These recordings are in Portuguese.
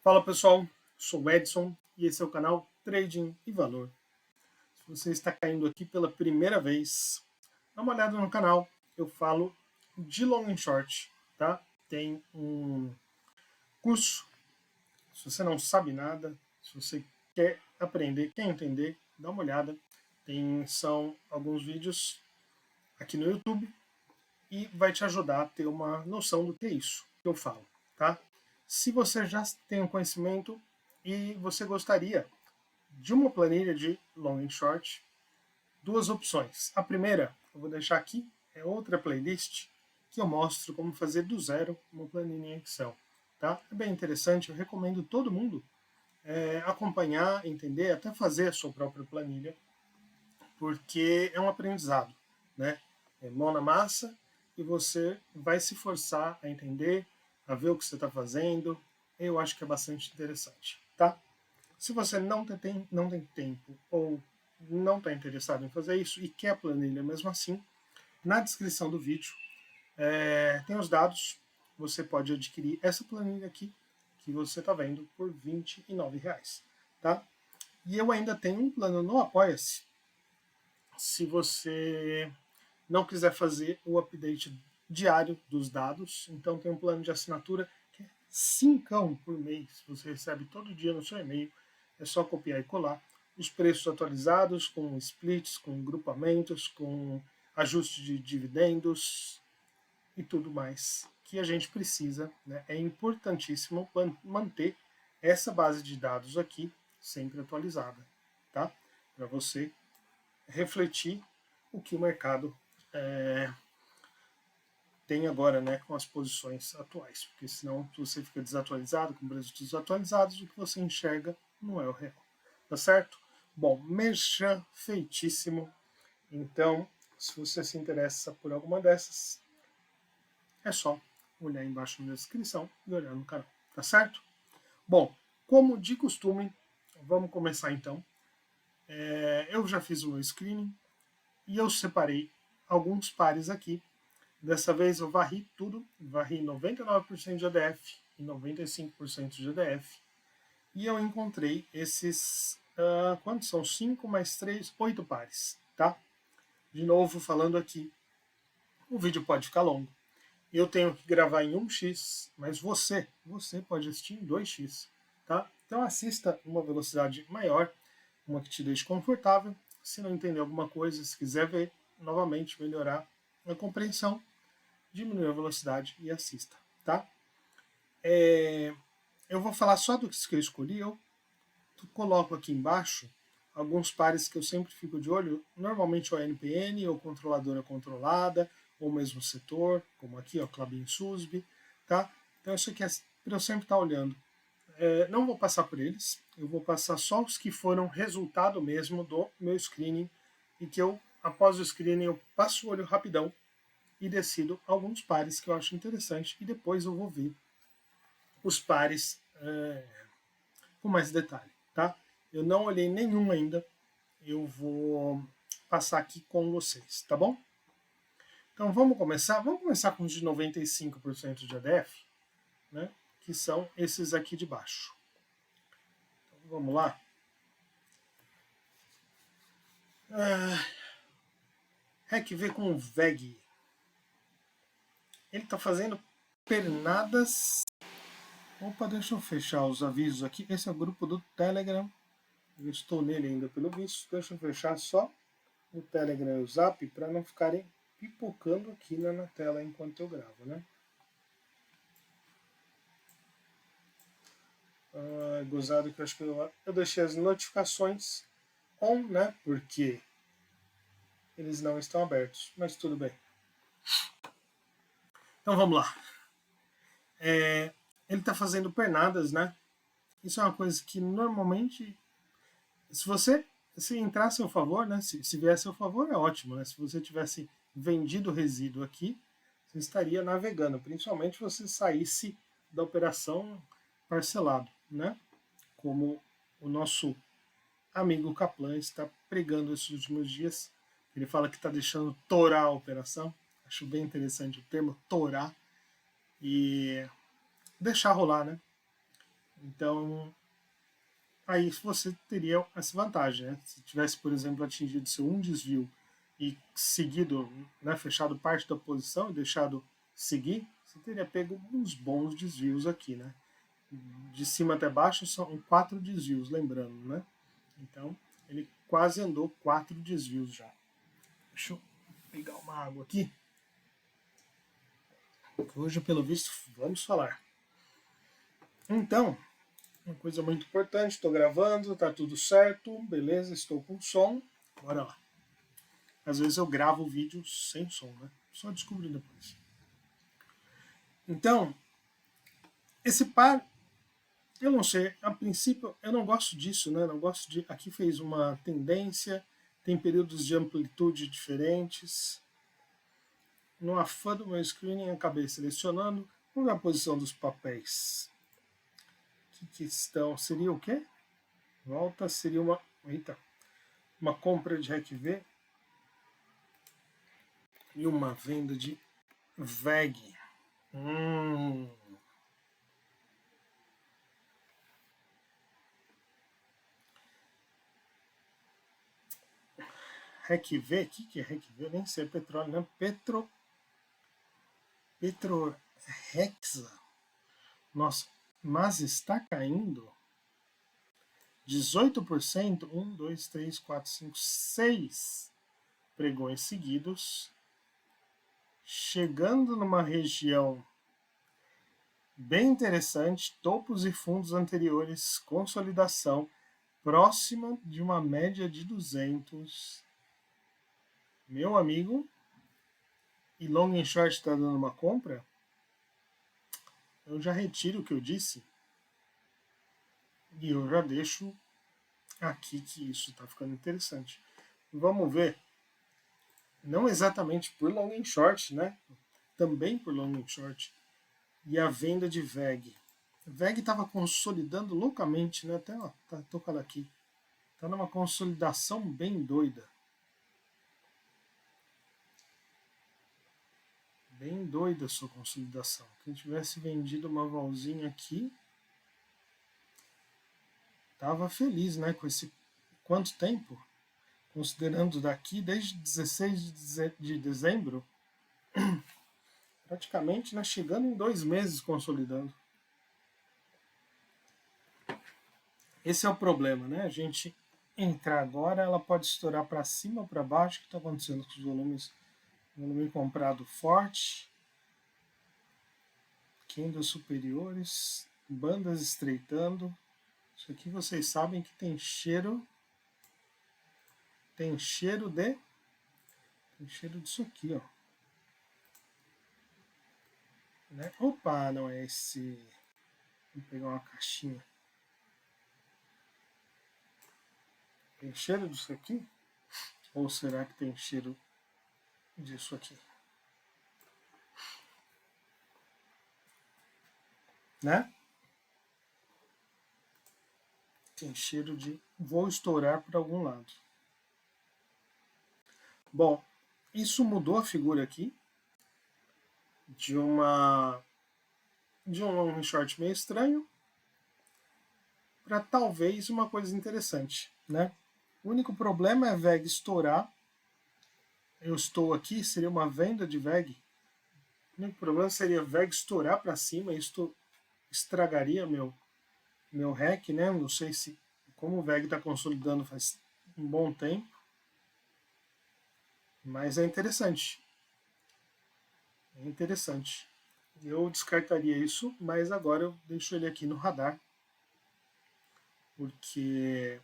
Fala pessoal, sou o Edson e esse é o canal Trading e Valor. Se você está caindo aqui pela primeira vez, dá uma olhada no canal. Eu falo de long and short, tá? Tem um curso. Se você não sabe nada, se você quer aprender, quer entender, dá uma olhada. São alguns vídeos aqui no YouTube e vai te ajudar a ter uma noção do que é isso que eu falo, tá? Se você já tem um conhecimento e você gostaria de uma planilha de long and short, duas opções. A primeira, eu vou deixar aqui, é outra playlist que eu mostro como fazer do zero uma planilha em Excel. Tá? É bem interessante, eu recomendo todo mundo acompanhar, entender, até fazer a sua própria planilha, porque é um aprendizado, né? É mão na massa e você vai se forçar a entender, a ver o que você está fazendo. Eu acho que é bastante interessante, tá? Se você não tem tempo ou não está interessado em fazer isso e quer a planilha mesmo assim, na descrição do vídeo tem os dados. Você pode adquirir essa planilha aqui que você está vendo por R$ 29, tá? E eu ainda tenho um plano no Apoia-se. Se você não quiser fazer o update diário dos dados, então tem um plano de assinatura que é 5 por mês. Você recebe todo dia no seu e-mail. É só copiar e colar. Os preços atualizados, com splits, com grupamentos, com ajuste de dividendos e tudo mais que a gente precisa. Né? É importantíssimo manter essa base de dados aqui sempre atualizada, tá? Para você refletir o que o mercado tem agora, né, com as posições atuais, porque senão você fica desatualizado, com preços desatualizados, o que você enxerga não é o real, tá certo? Bom, merchan feitíssimo. Então, se você se interessa por alguma dessas, é só olhar embaixo na descrição e olhar no canal, tá certo? Bom, como de costume, vamos começar então. Eu já fiz o meu screening e eu separei alguns pares aqui. Dessa vez eu varri tudo, varri 99% de ADF e 95% de ADF. E eu encontrei esses, quantos são? 5 mais 3, 8 pares, tá? De novo, falando aqui, o vídeo pode ficar longo. Eu tenho que gravar em 1x, mas você pode assistir em 2x, tá? Então assista uma velocidade maior, uma que te deixe confortável. Se não entender alguma coisa, se quiser ver novamente, melhorar a compreensão, diminui a velocidade e assista, tá? Eu vou falar só dos que eu escolhi. Eu coloco aqui embaixo alguns pares que eu sempre fico de olho, normalmente o ANPN, ou controladora controlada, ou mesmo setor, como aqui, ó, Klabin Susb, tá? Então isso aqui é para eu sempre estar olhando. Não vou passar por eles, eu vou passar só os que foram resultado mesmo do meu screening, e que eu, após o screening, eu passo o olho rapidão e decido alguns pares que eu acho interessante, e depois eu vou ver os pares com mais detalhe, tá? Eu não olhei nenhum ainda, eu vou passar aqui com vocês, tá bom? Então vamos começar com os de 95% de ADF, né? Que são esses aqui de baixo. Então, vamos lá. RECV com o VEG. Ele está fazendo pernadas. Opa, deixa eu fechar os avisos aqui. Esse é o grupo do Telegram. Eu estou nele ainda pelo visto. Deixa eu fechar só o Telegram e o Zap para não ficarem pipocando aqui na tela enquanto eu gravo, né? Gozado que eu acho que eu deixei as notificações on, né? Porque eles não estão abertos, mas tudo bem. Então vamos lá. Ele está fazendo pernadas, né? Isso é uma coisa que normalmente, se entrar a seu favor, né? Se vier a seu favor, é ótimo, né? Se você tivesse vendido o resíduo aqui, você estaria navegando, principalmente se você saísse da operação parcelado, né? Como o nosso amigo Kaplan está pregando esses últimos dias. Ele fala que está deixando torar a operação. Acho bem interessante o termo torar. E deixar rolar, né? Então, aí você teria essa vantagem, né? Se tivesse, por exemplo, atingido seu um desvio e seguido, né, fechado parte da posição e deixado seguir, você teria pego uns bons desvios aqui, né? De cima até baixo são 4 desvios, lembrando, né? Então, ele quase andou 4 desvios já. Deixa eu pegar uma água aqui. Hoje, pelo visto, vamos falar. Então, uma coisa muito importante, estou gravando, tá tudo certo, beleza, estou com som, bora lá. Às vezes eu gravo o vídeo sem som, né? Só descobrir depois. Então, esse par, eu não sei, a princípio eu não gosto disso, né? Não gosto de. Aqui fez uma tendência, tem períodos de amplitude diferentes. No afã do meu screening, acabei selecionando. Vamos ver a posição dos papéis. Que estão. Seria o quê? Volta, seria uma. Eita! Uma compra de REC V e uma venda de VEG. REC V, o que é REC V? Nem sei, petróleo, né? Petrohexa. Nossa, mas está caindo 18%, 1, 2, 3, 4, 5, 6 pregões seguidos, chegando numa região bem interessante, topos e fundos anteriores, consolidação, próxima de uma média de 200. Meu amigo, e long and short está dando uma compra, eu já retiro o que eu disse e eu já deixo aqui que isso está ficando interessante. Vamos ver, não exatamente por long and short, né? Também por long and short, e a venda de VEG. VEG estava consolidando loucamente, né? Até ó, tá tocando aqui. Está numa consolidação bem doida. Bem doida a sua consolidação. Quem tivesse vendido uma volzinha aqui, estava feliz, né? Com esse quanto tempo? Considerando daqui desde 16 de dezembro, praticamente, né, chegando em 2 meses consolidando. Esse é o problema, né? A gente entrar agora, ela pode estourar para cima ou para baixo. O que está acontecendo com os volumes? Volume comprado forte, candles superiores, bandas estreitando. Isso aqui vocês sabem que tem cheiro disso aqui, ó. Né? Opa, não é esse. Vou pegar uma caixinha. Tem cheiro disso aqui? Ou será que tem cheiro disso aqui? Né? Tem cheiro de vou estourar por algum lado. Bom, isso mudou a figura aqui de um long short meio estranho para talvez uma coisa interessante, né? O único problema é VEG estourar. Eu estou aqui, seria uma venda de VEG. O único problema seria VEG estourar para cima, isso estragaria meu REC, né? Não sei se, como o VEG está consolidando faz um bom tempo, mas é interessante. É interessante. Eu descartaria isso, mas agora eu deixo ele aqui no radar, porque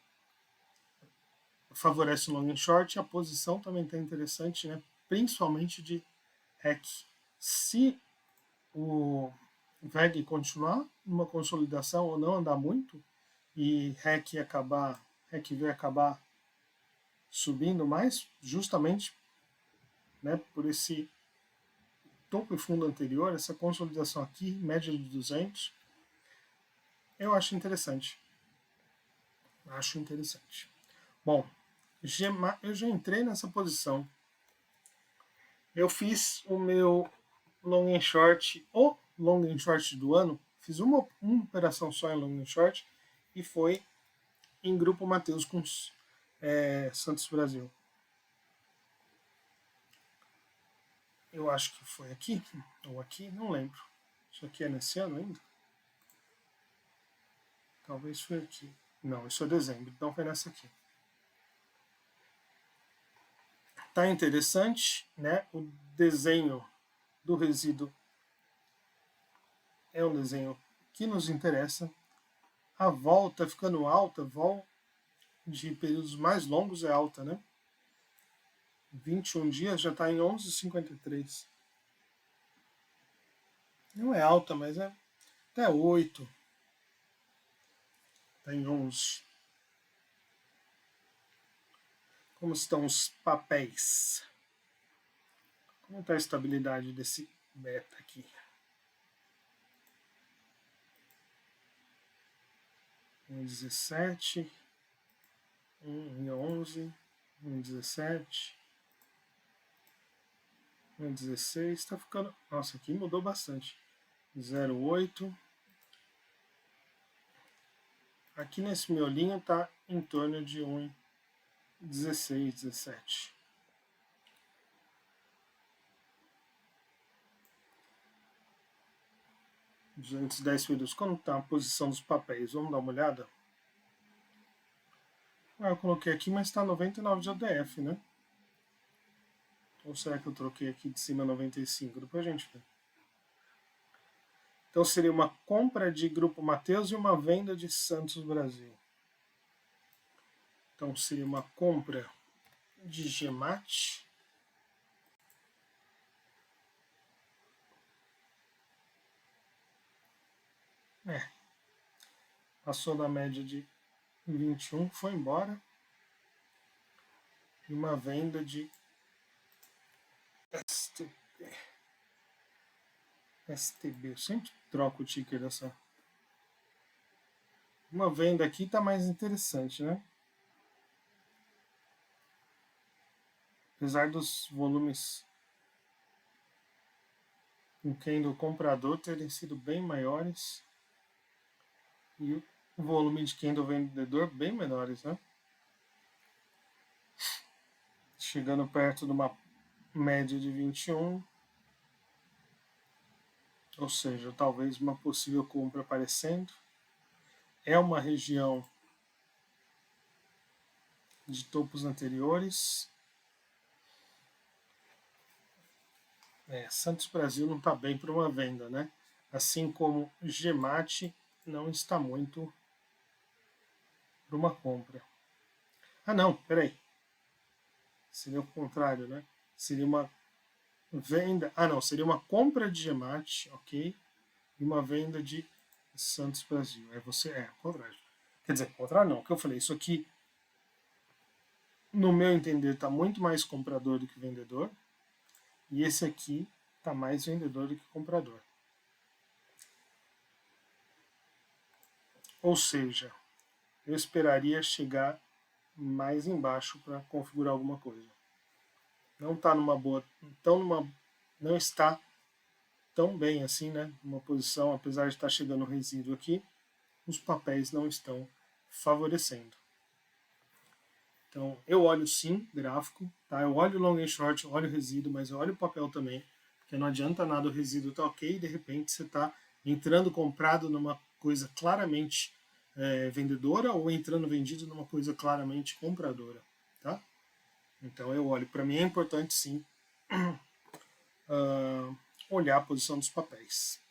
favorece o long and short, a posição também está interessante, né? Principalmente de REC. Se o VEG continuar numa consolidação ou não andar muito, e REC V acabar subindo mais, justamente, né, por esse topo e fundo anterior, essa consolidação aqui, média de 200, eu acho interessante. Bom, eu já entrei nessa posição. Eu fiz o meu long and short, o long and short do ano, fiz uma operação só em long and short e foi em Grupo Mateus com Santos Brasil. Eu acho que foi aqui, ou aqui, não lembro. Isso aqui é nesse ano ainda? Talvez foi aqui. Não, isso é dezembro, então foi nessa aqui. Tá interessante, né? O desenho do resíduo é um desenho que nos interessa. A vol tá ficando alta, vol de períodos mais longos é alta, né? 21 dias já está em 11,53. Não é alta, mas é até 8. Está em 11. Como estão os papéis? Como está a estabilidade desse beta aqui? Em 17, em 11, em 17, em 16, está ficando... Nossa, aqui mudou bastante. 0,8. Aqui nesse miolinho está em torno de 1,16, 17. $210 como está a posição dos papéis? Vamos dar uma olhada? Eu coloquei aqui, mas está 99 de ADF, né? Ou será que eu troquei aqui de cima 95? Depois a gente vê. Então seria uma compra de Grupo Mateus e uma venda de Santos Brasil. Então seria uma compra de Gemat. Passou da média de 21, foi embora. E uma venda de STB. Eu sempre troco o ticker dessa. Uma venda aqui está mais interessante, né? Apesar dos volumes com candle comprador terem sido bem maiores e o volume de candle vendedor bem menores, né? Chegando perto de uma média de 21, ou seja, talvez uma possível compra aparecendo. É uma região de topos anteriores. Santos Brasil não está bem para uma venda, né? Assim como Gemat não está muito para uma compra. Ah, não, peraí. Seria o contrário, né? Seria uma venda. Ah, não, seria uma compra de Gemat, ok? E uma venda de Santos Brasil. Aí você contrário. Quer dizer, contrário não, o que eu falei, isso aqui, no meu entender, está muito mais comprador do que vendedor. E esse aqui está mais vendedor do que comprador. Ou seja, eu esperaria chegar mais embaixo para configurar alguma coisa. Não está numa boa, não está tão bem assim, né? Uma posição, apesar de estar chegando o resíduo aqui, os papéis não estão favorecendo. Então, eu olho sim gráfico, tá? Eu olho long and short, eu olho o resíduo, mas eu olho o papel também, porque não adianta nada o resíduo tá ok e de repente você está entrando comprado numa coisa claramente vendedora ou entrando vendido numa coisa claramente compradora, tá? Então eu olho, para mim é importante sim olhar a posição dos papéis.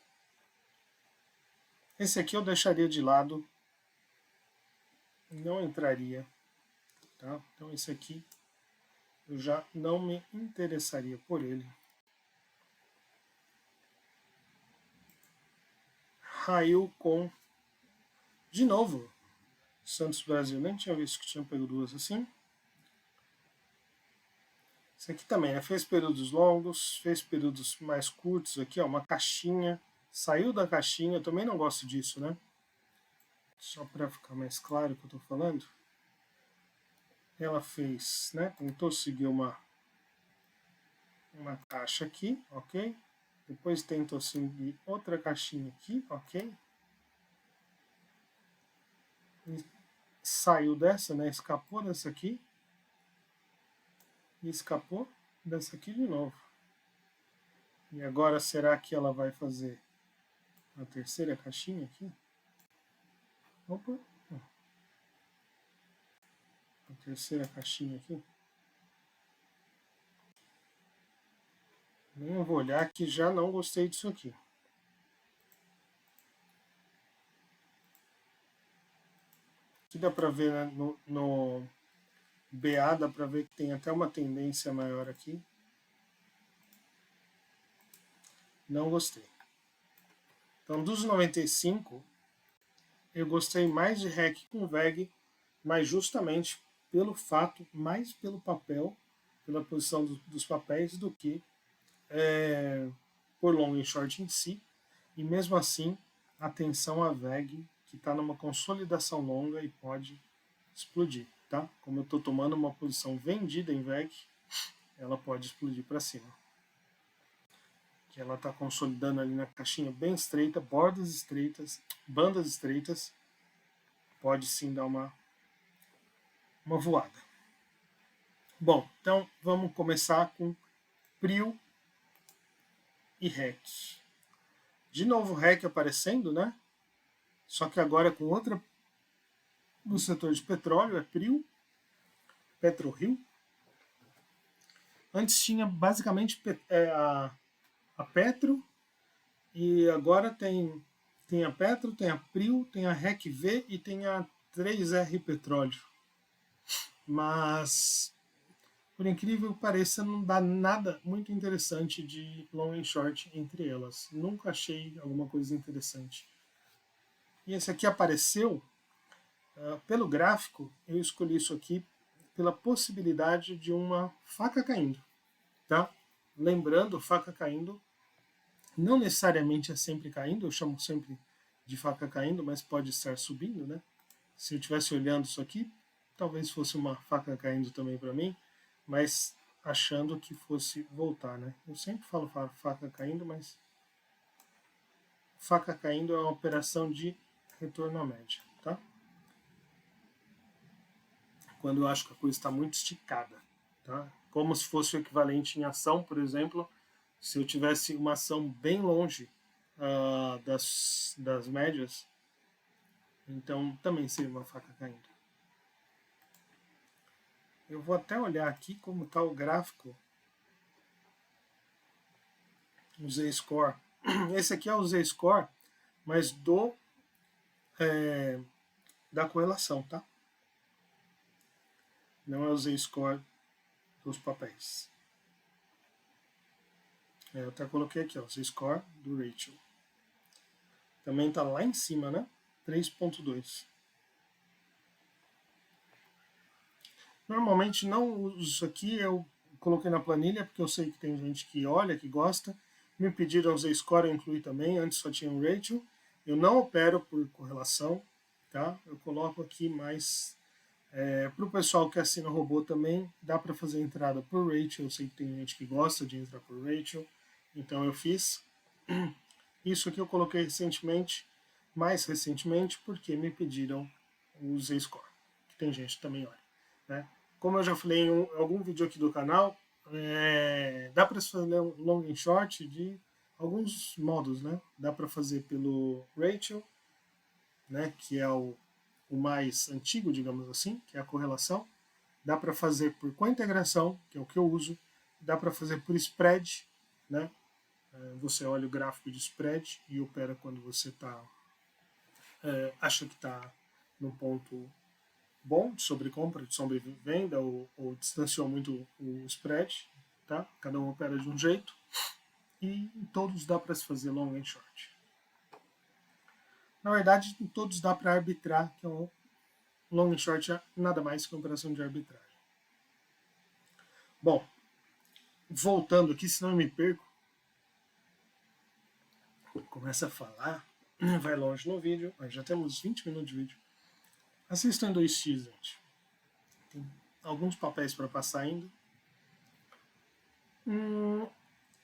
Esse aqui eu deixaria de lado, não entraria, tá? Então esse aqui eu já não me interessaria por ele. Raiu com, de novo, Santos Brasil, nem tinha visto que tinha pego duas assim. Esse aqui também, né? Fez períodos longos, fez períodos mais curtos aqui, ó, uma caixinha, saiu da caixinha, eu também não gosto disso, né? Só para ficar mais claro o que eu estou falando. Ela fez, né? Tentou seguir uma caixa aqui, ok? Depois tentou seguir outra caixinha aqui, ok? saiu dessa, né? Escapou dessa aqui. E escapou dessa aqui de novo. E agora será que ela vai fazer a terceira caixinha aqui? Opa! A terceira caixinha aqui. Nem vou olhar que já não gostei disso aqui. Aqui dá para ver, né, no BA, dá para ver que tem até uma tendência maior aqui. Não gostei. Então, dos 95, eu gostei mais de REC com VEG, mas justamente pelo fato, mais pelo papel, pela posição dos papéis, do que por long e short em si. E mesmo assim, atenção à VEG, que está numa consolidação longa e pode explodir. Tá? Como eu estou tomando uma posição vendida em VEG, ela pode explodir para cima. Que ela está consolidando ali na caixinha bem estreita, bordas estreitas, bandas estreitas, pode sim dar uma voada. Bom, então vamos começar com PRIO e REC. De novo REC aparecendo, né? Só que agora com outra do setor de petróleo, é PRIO, PetroRio. Antes tinha basicamente a Petro, e agora tem a Petro, tem a PRIO, tem a REC-V e tem a 3R Petróleo. Mas, por incrível que pareça, não dá nada muito interessante de long e short entre elas. Nunca achei alguma coisa interessante. E esse aqui apareceu, pelo gráfico, eu escolhi isso aqui pela possibilidade de uma faca caindo. Tá? Lembrando, faca caindo não necessariamente é sempre caindo, eu chamo sempre de faca caindo, mas pode estar subindo, né? Se eu estivesse olhando isso aqui, talvez fosse uma faca caindo também para mim, mas achando que fosse voltar, né? Eu sempre falo faca caindo, mas faca caindo é uma operação de retorno à média, tá? Quando eu acho que a coisa está muito esticada, tá? Como se fosse o equivalente em ação, por exemplo, se eu tivesse uma ação bem longe das médias, então também seria uma faca caindo. Eu vou até olhar aqui como está o gráfico no Z-Score. Esse aqui é o Z-Score, mas da correlação, tá? Não é o Z-Score dos papéis. Eu até coloquei aqui, ó, Z-Score do Rachel. Também está lá em cima, né? 3.2. Normalmente não uso isso aqui, eu coloquei na planilha porque eu sei que tem gente que olha, que gosta. Me pediram o Z-Score, eu incluí também, antes só tinha o Rachel. Eu não opero por correlação, tá? Eu coloco aqui mais para o pessoal que assina robô também, dá para fazer entrada por Rachel. Eu sei que tem gente que gosta de entrar por Rachel, então eu fiz. Isso aqui eu coloquei recentemente, mais recentemente, porque me pediram o Z-Score, que tem gente que também olha, né? Como eu já falei em algum vídeo aqui do canal, dá para fazer um long e short de alguns modos, né? Dá para fazer pelo Rachel, né? Que é o mais antigo, digamos assim, que é a correlação. Dá para fazer por cointegração, que é o que eu uso. Dá para fazer por spread, né? Você olha o gráfico de spread e opera quando você acha que está num ponto bom de sobrecompra, de sobrevenda, ou distanciou muito o spread, tá? Cada um opera de um jeito, e em todos dá para se fazer long e short. Na verdade, em todos dá para arbitrar, que é um long e short é nada mais que uma operação de arbitragem. Bom, voltando aqui, senão eu me perco, começa a falar, vai longe no vídeo, mas já temos 20 minutos de vídeo. Assistam em 2x, gente. Tem alguns papéis para passar ainda.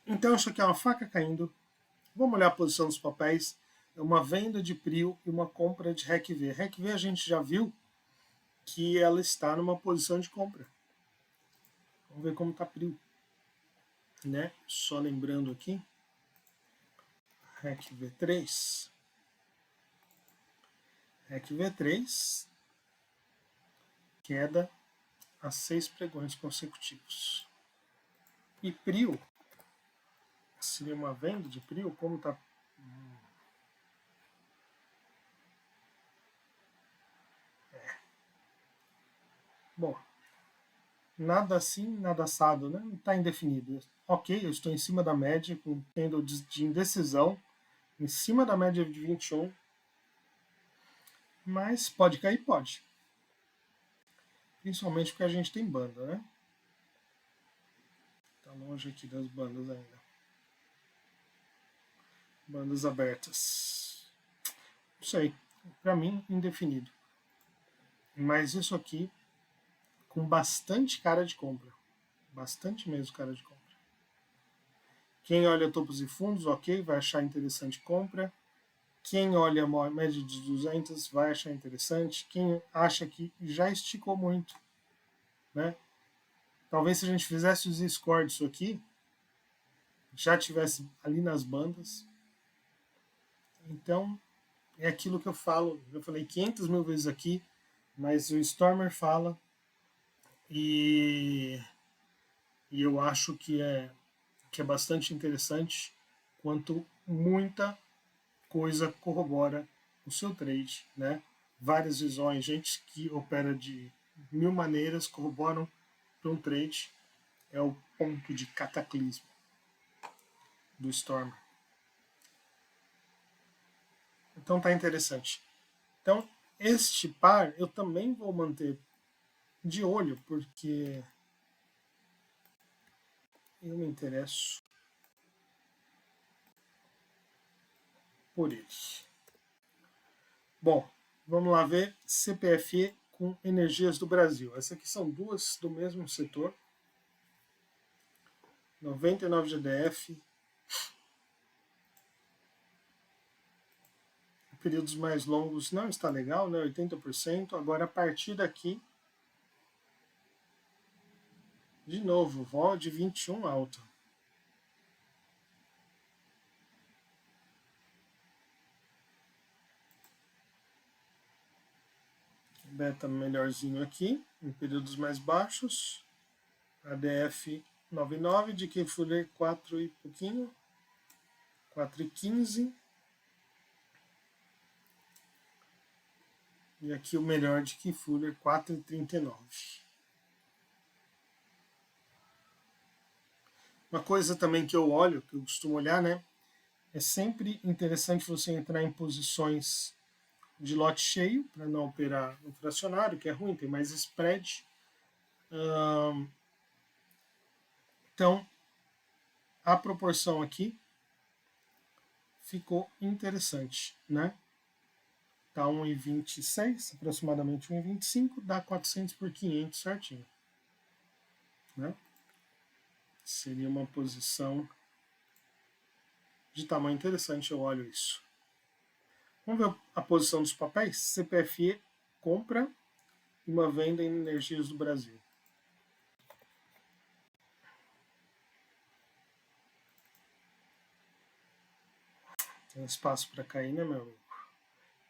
Então isso aqui é uma faca caindo. Vamos olhar a posição dos papéis. é uma venda de PRIO e uma compra de RECV. RECV a gente já viu que ela está numa posição de compra. Vamos ver como está PRIO. Né? Só lembrando aqui, REC V3, REC V3, queda a 6 pregões consecutivos. E PRIO, seria uma venda de PRIO, como está... Bom, nada assim, nada assado, né? Não está indefinido. Ok, eu estou em cima da média, com candle de indecisão, em cima da média de 21, mas pode cair, pode. Principalmente porque a gente tem banda, né? Tá longe aqui das bandas ainda. Bandas abertas. Não sei, para mim, indefinido. Mas isso aqui com bastante cara de compra. Bastante mesmo cara de compra. Quem olha topos e fundos, ok, vai achar interessante compra. Quem olha a média de 200 vai achar interessante. Quem acha que já esticou muito, né? Talvez se a gente fizesse os scores disso aqui, já tivesse ali nas bandas. Então, é aquilo que eu falo. Eu falei 500 mil vezes aqui, mas o Stormer fala e eu acho que é bastante interessante, quanto muita coisa corrobora o seu trade, né? Várias visões, gente que opera de 1000 maneiras corroboram para um trade. É o ponto de cataclismo do Storm. Então tá interessante. Então, este par eu também vou manter de olho, porque eu me interesso por ele. Bom, vamos lá ver CPFE com Energias do Brasil. Essas aqui são duas do mesmo setor. 99 GDF. Períodos mais longos não está legal, né? 80%. Agora, a partir daqui, de novo, vol de 21 alta. Beta melhorzinho aqui, em períodos mais baixos. ADF 99, de que Fuller 4 e pouquinho. 4,15. E aqui o melhor de que Fuller 4,39. Uma coisa também que eu olho, que eu costumo olhar, né? É sempre interessante você entrar em posições de lote cheio, para não operar no fracionário, que é ruim, tem mais spread. Então, a proporção aqui ficou interessante, né? Tá 1,26, aproximadamente 1,25, dá 400 por 500 certinho, né? Seria uma posição de tamanho interessante, eu olho isso. Vamos ver a posição dos papéis? CPFE compra e uma venda em Energias do Brasil. Tem espaço para cair, né, meu amigo?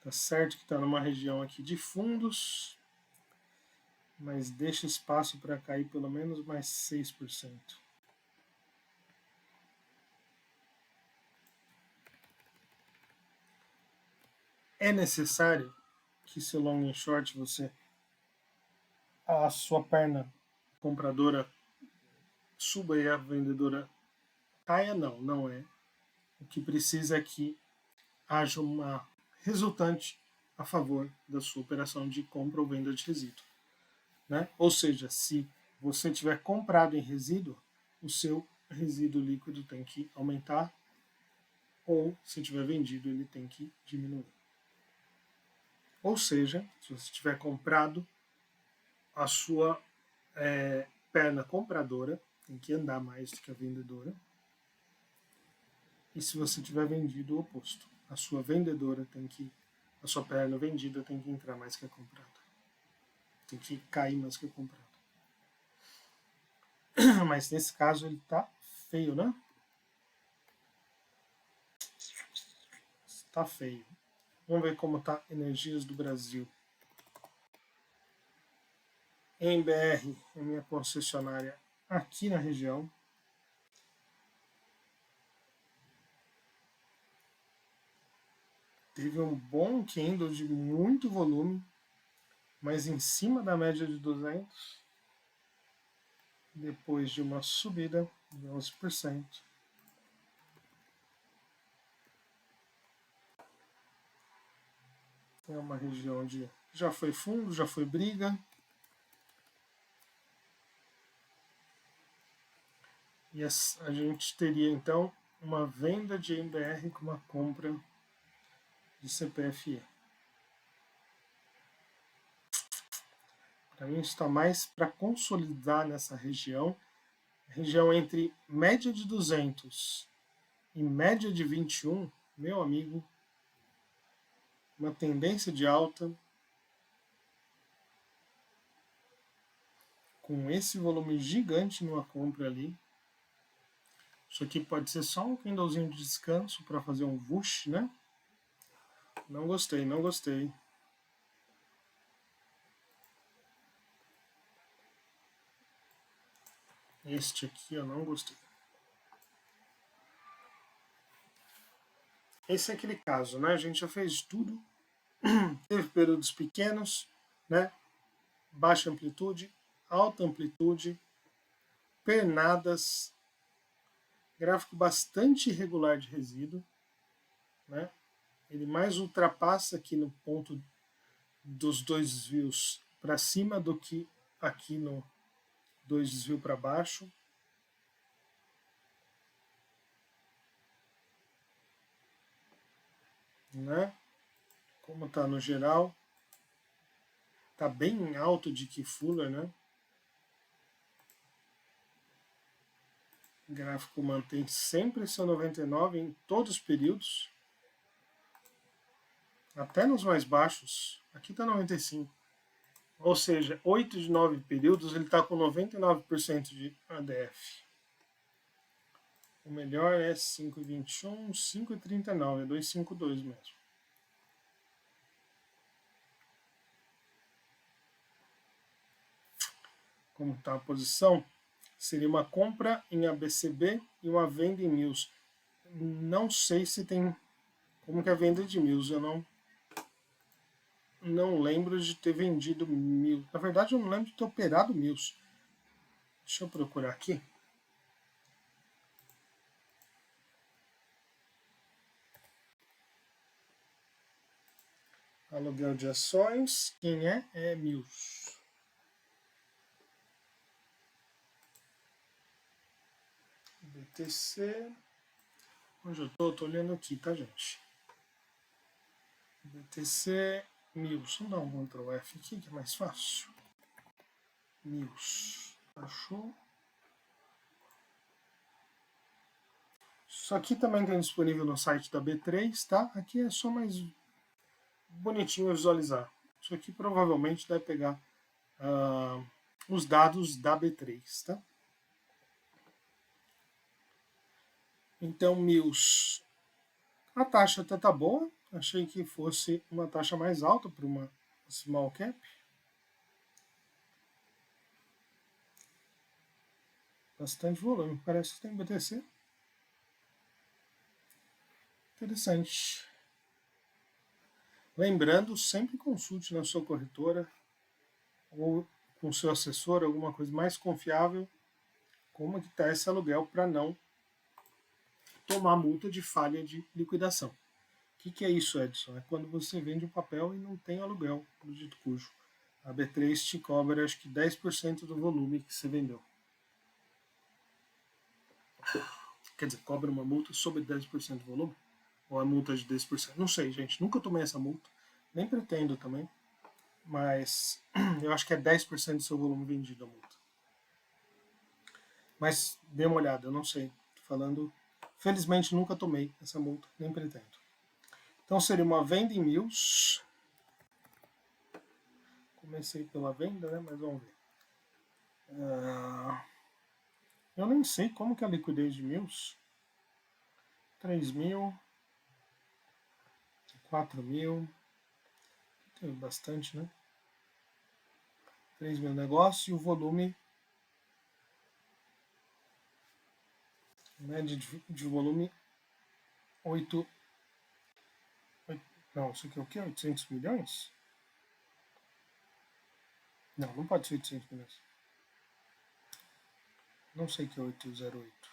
Tá certo que está numa região aqui de fundos, mas deixa espaço para cair pelo menos mais 6%. É necessário que se long e short você a sua perna compradora suba e a vendedora caia? Não, não é. O que precisa é que haja uma resultante a favor da sua operação de compra ou venda de resíduo, né? Ou seja, se você tiver comprado em resíduo, o seu resíduo líquido tem que aumentar, ou se tiver vendido, ele tem que diminuir. Ou seja, se você tiver comprado, a sua perna compradora tem que andar mais do que a vendedora. E se você tiver vendido, o oposto. a sua vendedora tem que, a sua perna vendida tem que entrar mais que a comprada. Tem que cair mais que a comprada. Mas nesse caso ele tá feio, né? Tá feio. Vamos ver como tá Energias do Brasil. EMBR é minha concessionária aqui na região. Teve um bom candle de muito volume, mas em cima da média de 200, depois de uma subida de 11%. É uma região de já foi fundo, já foi briga. E a gente teria então uma venda de MBR com uma compra de CPFE. Para mim está mais para consolidar nessa região entre média de 200 e média de 21, meu amigo, uma tendência de alta com esse volume gigante numa compra ali. Isso aqui pode ser só um candlezinho de descanso para fazer um whoosh, né? Não gostei, não gostei. Este aqui eu não gostei. Esse é aquele caso, né? A gente já fez tudo. Teve períodos pequenos, né? Baixa amplitude, alta amplitude, pernadas, gráfico bastante irregular de resíduo, né? Ele mais ultrapassa aqui no ponto dos dois desvios para cima do que aqui no dois desvios para baixo. Né? Como está no geral, está bem alto de Key Fuller, né? O gráfico mantém sempre seu 99 em todos os períodos, até nos mais baixos. Aqui está 95. Ou seja, 8 de 9 períodos ele está com 99% de ADF. O melhor é 5,21, 5,39, é 2,52 mesmo. Como está a posição? Seria uma compra em ABCB e uma venda em Mills. Não sei se tem como que é a venda de Mills, eu não lembro de ter vendido Mills. Na verdade, eu não lembro de ter operado Mills. Deixa eu procurar aqui. Aluguel de ações, quem é? É Mills. BTC. Onde eu tô olhando aqui, tá, gente? BTC Mills. Vamos dar um Ctrl F aqui, que é mais fácil. Mills. Achou? Isso aqui também tem disponível no site da B3, tá? Aqui é só mais bonitinho visualizar. Isso aqui provavelmente deve pegar os dados da B3, tá? Então, Mills, a taxa até tá boa. Achei que fosse uma taxa mais alta para uma small cap. Bastante volume, parece que tem BTC. Interessante. Lembrando, sempre consulte na sua corretora ou com seu assessor, alguma coisa mais confiável, como que está esse aluguel para não tomar multa de falha de liquidação. O que é isso, Edson? É quando você vende um papel e não tem aluguel do dito cujo. A B3 te cobra, acho que 10% do volume que você vendeu. Quer dizer, cobra uma multa sobre 10% do volume? Ou a multa de 10%? Não sei, gente. Nunca tomei essa multa. Nem pretendo também. Mas eu acho que é 10% do seu volume vendido a multa. Mas dê uma olhada, eu não sei. Tô falando. Felizmente nunca tomei essa multa, nem pretendo. Então seria uma venda em Mills. Comecei pela venda, né? Mas vamos ver. Eu nem sei como que é a liquidez de Mills. 3.000, 4.000, tem bastante, né? 3.000 negócios e o volume, média de volume 8. Não, isso aqui é o quê? 800 milhões? Não pode ser 800 milhões. Não sei o que é 808.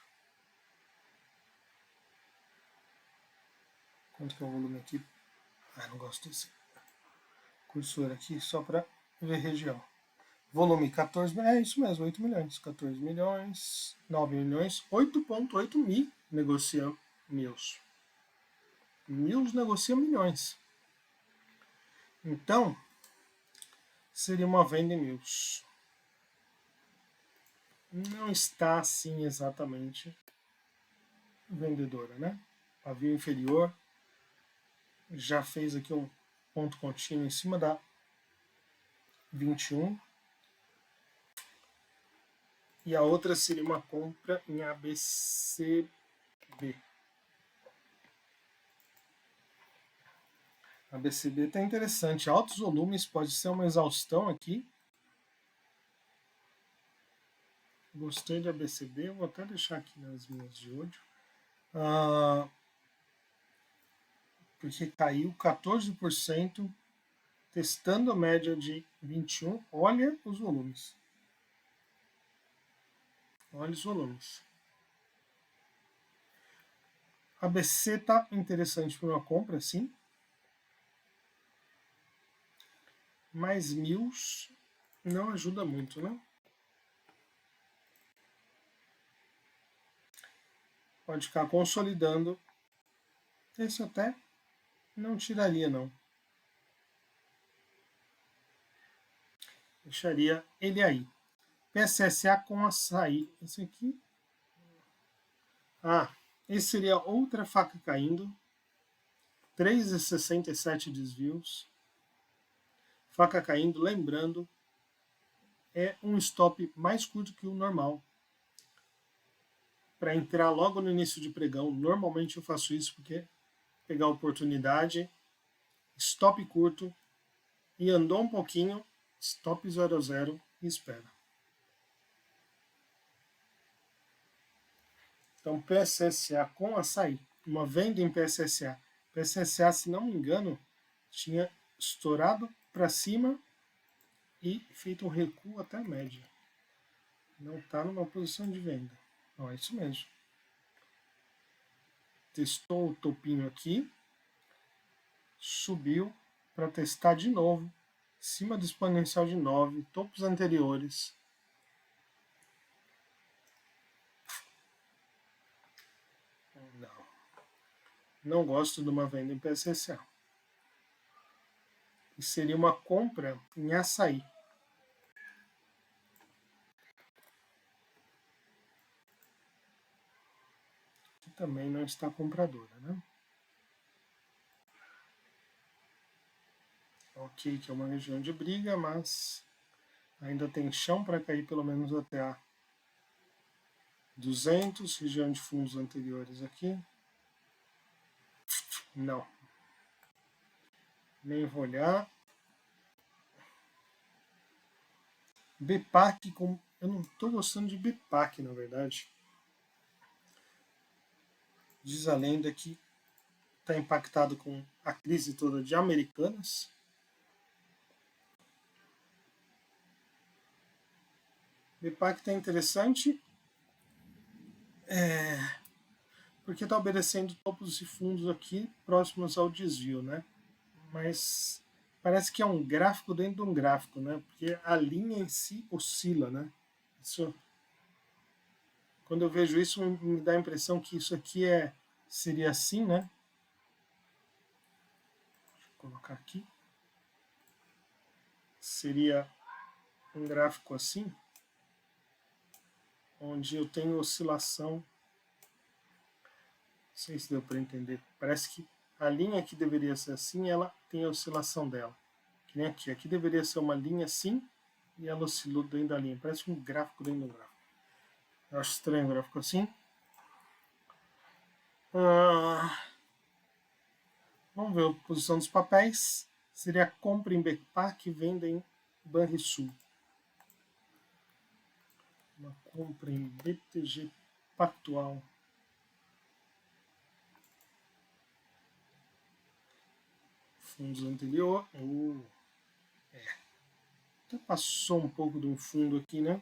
Quanto que é o volume aqui? Não gosto desse cursor aqui, só para ver região. Volume 14 milhões, é isso mesmo, 8 milhões. 14 milhões, 9 milhões, 8,8 mil negocia Mills. Mills negocia milhões. Então, seria uma venda em Mills. Não está assim exatamente vendedora, né? Pavio inferior, já fez aqui um ponto contínuo em cima da 21. E a outra seria uma compra em ABCB. A ABCB está interessante. Altos volumes, pode ser uma exaustão aqui. Gostei de ABCB, vou até deixar aqui nas minhas de olho. Porque caiu 14%, testando a média de 21. Olha os volumes. Olha os volumes. A BC está interessante para uma compra, sim. Mas Mills não ajuda muito, né? Pode ficar consolidando. Esse até não tiraria, não. Deixaria ele aí. PSSA com açaí. Esse aqui. Esse seria outra faca caindo. 3,67 desvios. Faca caindo, lembrando, é um stop mais curto que o normal. Para entrar logo no início de pregão, normalmente eu faço isso porque pegar a oportunidade, stop curto, e andou um pouquinho, stop 0,0 e espera. Então, PSSA com açaí, uma venda em PSSA. PSSA, se não me engano, tinha estourado para cima e feito um recuo até a média. Não está numa posição de venda. Não, é isso mesmo. Testou o topinho aqui, subiu para testar de novo, em cima do exponencial de 9, topos anteriores. Não gosto de uma venda em PSSA. E seria uma compra em açaí. Que também não está compradora, né? Ok, que é uma região de briga, mas ainda tem chão para cair pelo menos até a 200, região de fundos anteriores aqui. Não. Nem vou olhar. BPAC, eu não estou gostando de BPAC, na verdade. Diz a lenda que está impactado com a crise toda de Americanas. BPAC está interessante porque está obedecendo topos e fundos aqui próximos ao desvio, né? Mas parece que é um gráfico dentro de um gráfico, né? Porque a linha em si oscila, né? Isso, quando eu vejo isso, me dá a impressão que isso aqui seria assim, né? Deixa eu colocar aqui. Seria um gráfico assim, onde eu tenho oscilação. Não sei se deu para entender. Parece que a linha aqui deveria ser assim, ela tem a oscilação dela. Que nem aqui. Aqui deveria ser uma linha assim, e ela oscilou dentro da linha. Parece um gráfico dentro do gráfico. Eu acho estranho o gráfico assim. Vamos ver a posição dos papéis. Seria compra em BPAC e venda em Banrisul. Uma compra em BTG Pactual. Fundos anterior. Até passou um pouco de um fundo aqui, né?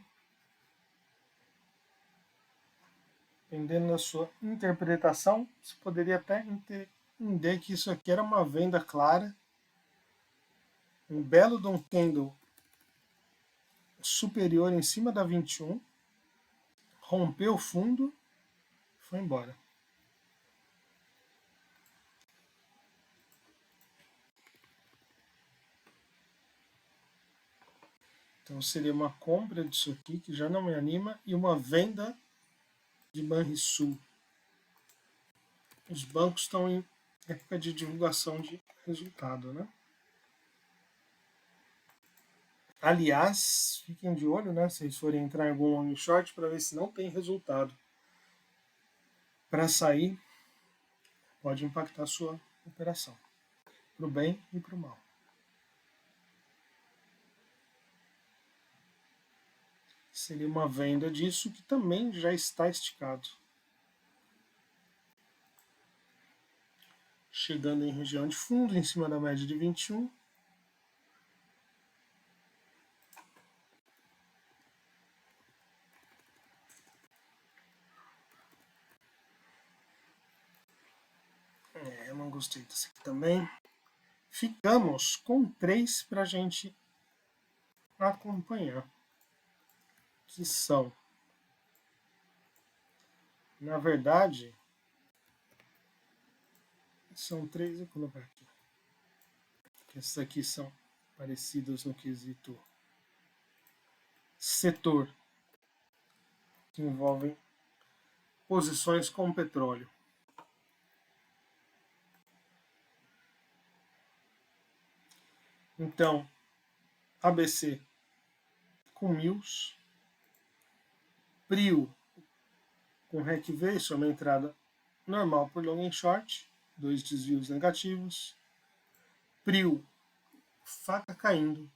Dependendo da sua interpretação, você poderia até entender que isso aqui era uma venda clara. Um belo de um candle superior em cima da 21. Rompeu o fundo, foi embora. Então seria uma compra disso aqui, que já não me anima, e uma venda de Banrisul. Os bancos estão em época de divulgação de resultado, né? Aliás, fiquem de olho, né? Se vocês forem entrar em algum long short para ver se não tem resultado. Para sair, pode impactar a sua operação, para o bem e para o mal. Seria uma venda disso que também já está esticado. Chegando em região de fundo, em cima da média de 21. Eu não gostei desse aqui também. Ficamos com 3 para a gente acompanhar. Que são, na verdade, são 3, vou colocar aqui. Essas aqui são parecidas no quesito setor, que envolvem posições com petróleo. Então, ABC com Mills, Prio com REC-V, isso é uma entrada normal por long and short, 2 desvios negativos. Prio, faca caindo.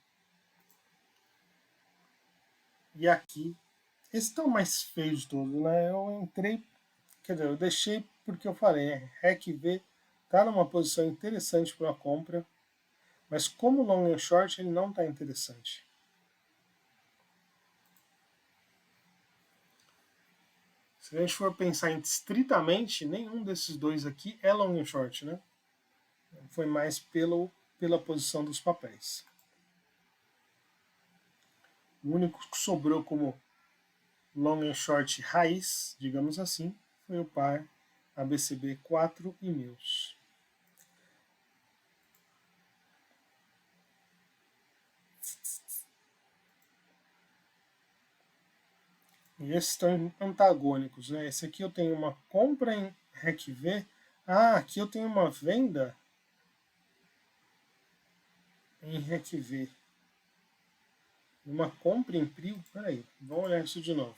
E aqui, esses estão mais feios de todos, né? Eu entrei, quer dizer, eu deixei porque eu falei, REC-V está numa posição interessante para a compra, mas como long and short ele não está interessante. Se a gente for pensar estritamente, nenhum desses dois aqui é long and short, né? Foi mais pela posição dos papéis. O único que sobrou como long and short raiz, digamos assim, foi o par ABCB 4 e Mills. E esses estão antagônicos, né? Esse aqui eu tenho uma compra em REC-V. Aqui eu tenho uma venda em REC-V. Uma compra em Prio. Peraí, vamos olhar isso de novo.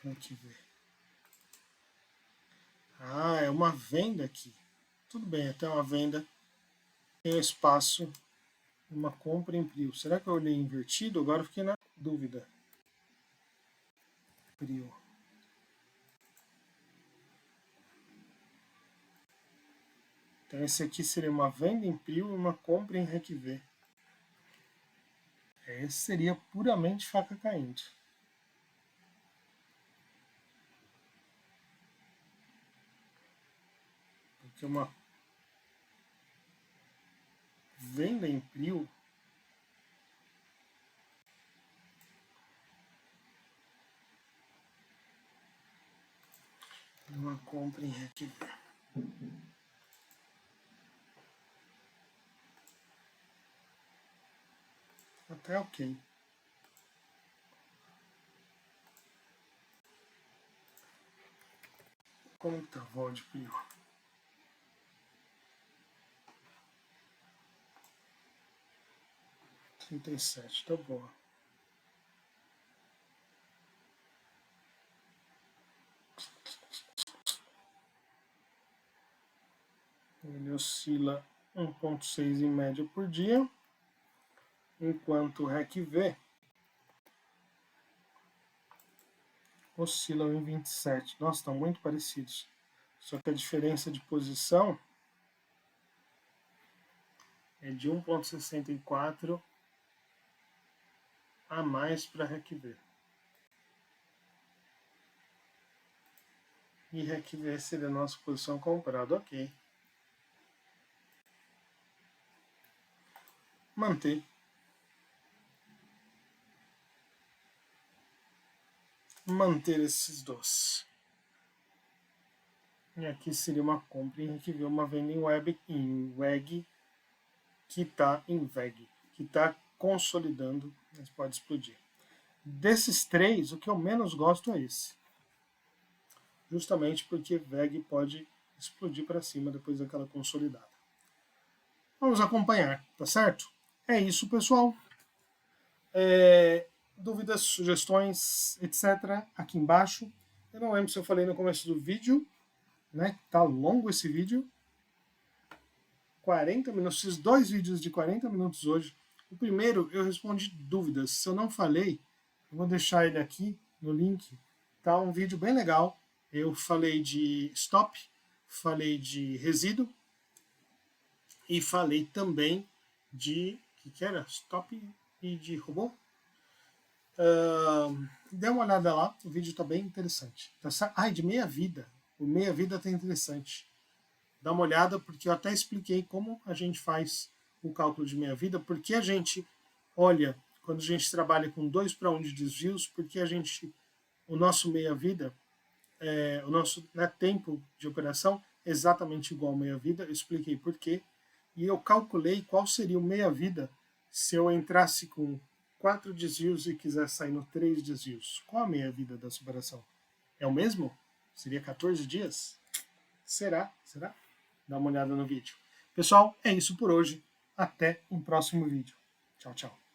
REC-V. É uma venda aqui. Tudo bem, até uma venda. Tem espaço. Uma compra em Prio. Será que eu olhei invertido? Agora eu fiquei na dúvida. Prio. Então esse aqui seria uma venda em Prio e uma compra em REC-V. Esse seria puramente faca caindo. Porque uma venda em Prio e uma compra em REC-V. Até ok. Como está a vol de Prio? 37, tá boa. Ele oscila 1,6 em média por dia, enquanto o REC-V oscilam em 27. Nossa, estão muito parecidos. Só que a diferença de posição é de 1,64 a mais para REC-V. E REC-V seria a nossa posição comprada, ok. Manter. Manter esses dois. E aqui seria uma compra em REC-V, uma venda em WEG, que está em VEG, que está consolidando, mas pode explodir. Desses três, o que eu menos gosto é esse. Justamente porque VEG pode explodir para cima depois daquela consolidada. Vamos acompanhar, tá certo? É isso, pessoal. Dúvidas, sugestões, etc. aqui embaixo. Eu não lembro se eu falei no começo do vídeo, né? Tá longo esse vídeo. 40 minutos, fiz 2 vídeos de 40 minutos hoje. O primeiro eu respondi dúvidas. Se eu não falei, eu vou deixar ele aqui no link. Tá um vídeo bem legal. Eu falei de stop, falei de resíduo e falei também de que era stop e de robô. Dê uma olhada lá, o vídeo está bem interessante. De meia-vida. O meia-vida está interessante. Dá uma olhada, porque eu até expliquei como a gente faz o cálculo de meia-vida, porque a gente olha, quando a gente trabalha com 2:1 de desvios, porque o nosso meia-vida, o nosso tempo de operação é exatamente igual ao meia-vida, eu expliquei por quê, e eu calculei qual seria o meia-vida se eu entrasse com 4 desvios e quisesse sair no 3 desvios. Qual a meia-vida dessa operação? É o mesmo? Seria 14 dias? Será? Será? Dá uma olhada no vídeo. Pessoal, é isso por hoje. Até um próximo vídeo. Tchau, tchau.